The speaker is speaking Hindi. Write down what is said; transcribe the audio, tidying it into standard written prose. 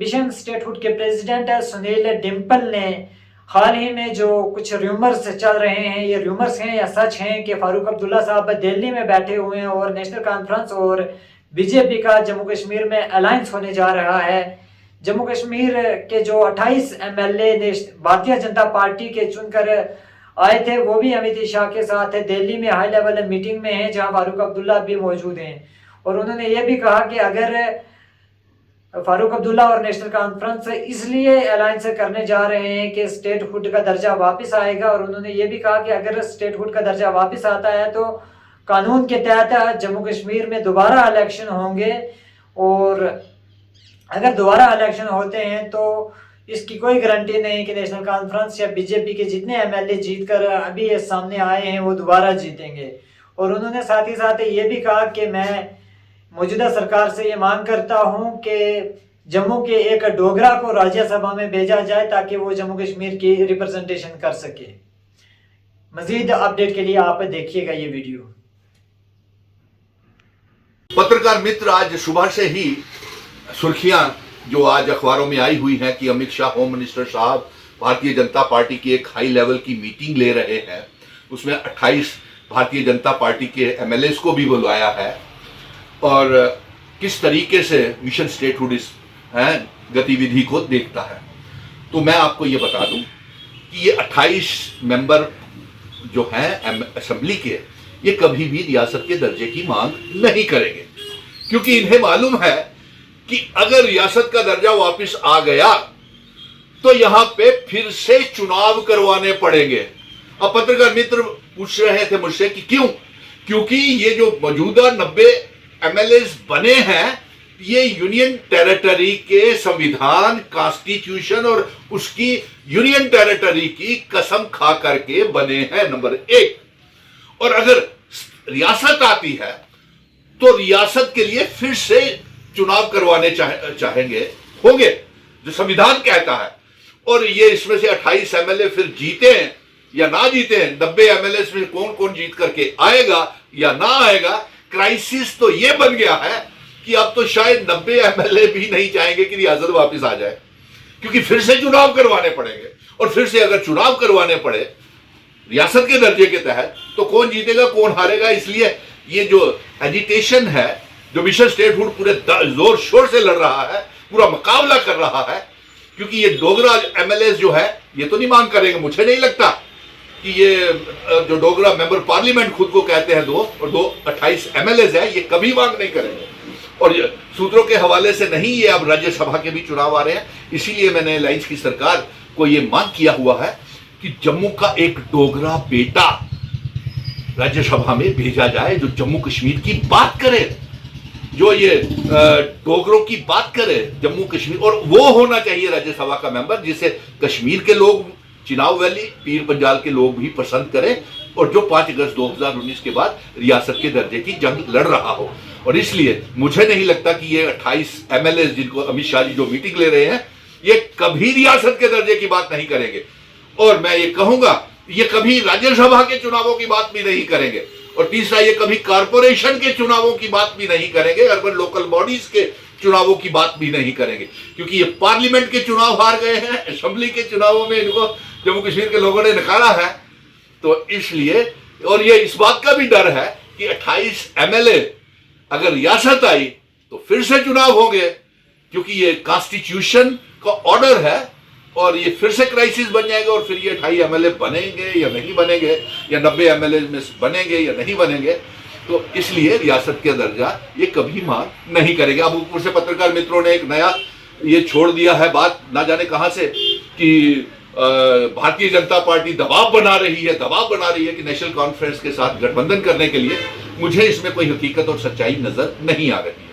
मिशन स्टेटहुड के प्रेसिडेंट सुनील डिम्पल ने हाल ही में जो कुछ र्यूमर्स चल रहे हैं, ये र्यूमर्स हैं या सच हैं कि फारूक अब्दुल्ला साहब दिल्ली में बैठे हुए हैं और नेशनल कॉन्फ्रेंस और बीजेपी का जम्मू कश्मीर में अलायंस होने जा रहा है। जम्मू कश्मीर के जो 28 एमएलए भारतीय जनता पार्टी के चुनकर आए थे, वो भी अमित शाह के साथ दिल्ली में हाई लेवल मीटिंग में हैं, जहां फारूक अब्दुल्ला भी मौजूद हैं। और उन्होंने ये भी कहा कि अगर फारूक अब्दुल्ला और नेशनल कॉन्फ्रेंस इसलिए अलायंस करने जा रहे हैं कि स्टेटहुड का दर्जा वापस आएगा। और उन्होंने ये भी कहा कि अगर स्टेटहुड का दर्जा वापस आता है तो कानून के तहत जम्मू कश्मीर में दोबारा इलेक्शन होंगे, और अगर दोबारा इलेक्शन होते हैं तो इसकी कोई गारंटी नहीं कि नेशनल कॉन्फ्रेंस या बीजेपी के जितने एमएलए जीतकर अभी ये सामने आए हैं वो दोबारा जीतेंगे। और उन्होंने साथ ही साथ ये भी कहा कि मैं मौजूदा सरकार से ये मांग करता हूं कि जम्मू के एक डोगरा को राज्यसभा में भेजा जाए ताकि वो जम्मू कश्मीर की रिप्रेजेंटेशन कर सके। मजीद अपडेट के लिए आप देखिएगा ये वीडियो। पत्रकार मित्र, आज सुबह से ही सुर्खियां जो आज अखबारों में आई हुई हैं कि अमित शाह होम मिनिस्टर साहब भारतीय जनता पार्टी की एक हाई लेवल की मीटिंग ले रहे हैं, उसमें 28 भारतीय जनता पार्टी के एमएलएस को भी बुलाया है, और किस तरीके से मिशन स्टेटहुड इस गतिविधि को देखता है। तो मैं आपको ये बता दूं कि ये 28 मेंबर जो हैं असेंबली के, ये कभी भी रियासत के दर्जे की मांग नहीं करेंगे, क्योंकि इन्हें मालूम है कि अगर रियासत का दर्जा वापस आ गया तो यहां पे फिर से चुनाव करवाने पड़ेंगे। अब पत्रकार मित्र पूछ रहे थे मुझसे कि क्यों, क्योंकि ये जो मौजूदा 90 एमएलएस बने हैं, ये यूनियन टेरिटरी के संविधान, कॉन्स्टिट्यूशन और उसकी यूनियन टेरिटरी की कसम खा करके बने हैं, नंबर 1। और अगर रियासत आती है तो रियासत के लिए फिर से चुनाव करवाने चाहेंगे, होंगे, जो संविधान कहता है। और ये इसमें से 28 एमएलए फिर जीते हैं या ना जीते हैं, 90 एमएलए में कौन कौन जीत करके आएगा या ना आएगा, क्राइसिस तो ये बन गया है कि अब तो शायद 90 एमएलए भी नहीं चाहेंगे कि रियासत वापस आ जाए, क्योंकि फिर से चुनाव करवाने पड़ेंगे। और फिर से अगर चुनाव करवाने पड़े रियासत के दर्जे के तहत तो कौन जीतेगा कौन हारेगा। इसलिए ये जो एजिटेशन है, जो मिशन स्टेटहुड पूरे जोर शोर से लड़ रहा है, पूरा मुकाबला कर रहा है, क्योंकि ये डोगरा एमएलए जो है ये तो नहीं मांग करेंगे। मुझे नहीं लगता कि ये जो डोगरा मेंबर पार्लियामेंट खुद को कहते हैं 2 और 28 एमएलए है, ये कभी मांग नहीं करेंगे। और ये सूत्रों के हवाले से नहीं, ये अब राज्यसभा के भी चुनाव आ रहे हैं, इसीलिए मैंने अलायंस की सरकार को ये मांग किया हुआ है कि जम्मू का एक डोगरा बेटा राज्यसभा में भेजा जाए, जो जम्मू कश्मीर की बात करे, जो ये डोगरों की बात करे जम्मू कश्मीर। और वो होना चाहिए राज्यसभा का मेंबर जिसे कश्मीर के लोग, चिनाब वैली, पीर पंजाल के लोग भी पसंद करें, और जो 5 अगस्त 2019 के बाद रियासत के दर्जे की जंग लड़ रहा हो। और इसलिए मुझे नहीं लगता कि ये 28 एमएलए जिनको अमित शाह जी जो मीटिंग ले रहे हैं, ये कभी रियासत के दर्जे की बात नहीं करेंगे। और मैं ये कहूंगा, ये कभी राज्यसभा के चुनावों की बात भी नहीं करेंगे। और तीसरा, ये कभी कारपोरेशन के चुनावों की बात भी नहीं करेंगे, अर्बन लोकल बॉडीज के चुनावों की बात भी नहीं करेंगे, क्योंकि ये पार्लियामेंट के चुनाव हार गए हैं, असेंबली के चुनावों में इनको जम्मू कश्मीर के लोगों ने निकाला है। तो इसलिए, और ये इस बात का भी डर है कि 28 एमएलए अगर रियासत आई तो फिर से चुनाव होंगे, क्योंकि ये कॉन्स्टिट्यूशन का ऑर्डर है, और ये फिर से क्राइसिस बन जाएगा। और फिर ये 28 एमएलए बनेंगे या नहीं बनेंगे, या 90 एमएलए में बनेंगे या नहीं बनेंगे। तो इसलिए रियासत का दर्जा ये कभी मांग नहीं करेगा। अब ऊपर से पत्रकार मित्रों ने एक नया ये छोड़ दिया है बात, ना जाने कहां से, कि भारतीय जनता पार्टी दबाव बना रही है कि नेशनल कॉन्फ्रेंस के साथ गठबंधन करने के लिए। मुझे इसमें कोई हकीकत और सच्चाई नजर नहीं आ रही है।